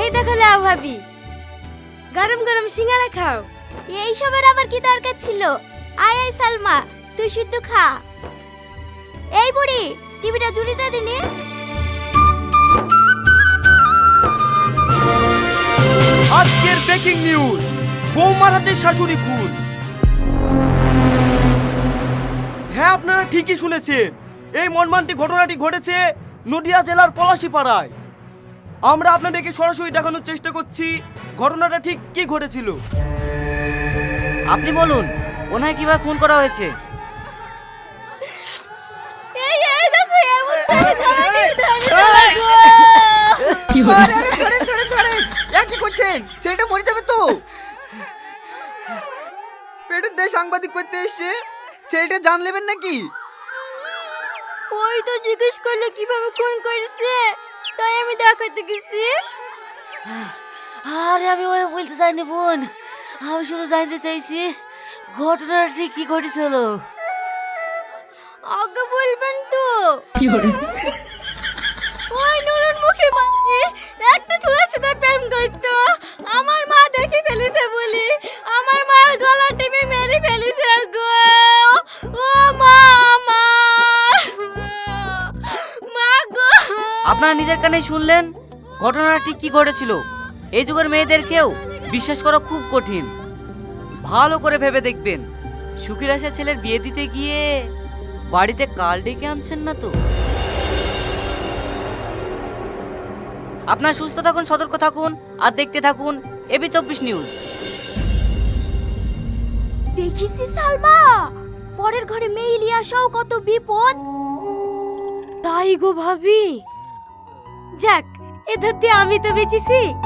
এই দেখো লাও ভাবি, গরম গরম সিঙ্গারা খাও। এইসবের আবার কি দরকার ছিল? আয় আয় সালমা, তুই শুদ্ধ খা। এই বুড়ি, টিভিটা জুড়িতে দিনি। আজকের ব্রেকিং নিউজ, বৌমার হাতে শাশুড়ি খুন। হ্যাঁ, আপনারা ঠিকই শুনেছেন, এই মর্মান্তিক ঘটনাটি ঘটেছে নদিয়া জেলার পলাশীপাড়ায়। আমরা আপনাদেরকে সরাসরি দেখানোর চেষ্টা করছি ঘটনাটা ঠিক কি ঘটেছিল। আপনি বলুন, ওনায় কিভাবে খুন করা হয়েছে? এই দেখো এমন কি করছেন? ছেলেটা মরে যাবে তো। পেটের দায় সাংবাদিক করতে এসছে, ছেলেটা জান নেবেন নাকি? ওই তো জিজ্ঞেস করলো কিভাবে খুন করেছে, তাই আমি দেখাতে গেছি। আরে আমি ওই বলতে চাইনি বোন, আমি শুধু জানতে চাইছি ঘটনাটা ঠিক কি ঘটেছিল। আগে বলবেন তো। ওই নুরুর মুখে মানে একটা ছোড়ার সাথে প্রেম করতো, আমার মা দেখে ফেলেছে বলে আমার মার গলা টিপে মেরে ফেলেছে গো। ও মা, মা গো। আপনারা নিজের কানে শুনলেন ঘটনাটা ঠিক কি ঘটেছিল। এই যুগের মেয়েদেরকেও বিশ্বাস করা খুব কঠিন। ভালো করে ভেবে দেখবেন, সুখের আশা ছেলের বিয়ে দিতে গিয়ে বাড়িতে কাল ডেকে আনছেন না তো। আপনার সুস্থ থাকুন, সতর্ক থাকুন আর দেখতে থাকুন এবি 24 নিউজ। দেখিসি সালমা, পরের ঘরে মেয়ে ইলিয়াসাও কত বিপদ। তাই গো ভাবি, যাক এ ধরতে আমি তো বেঁচেছি।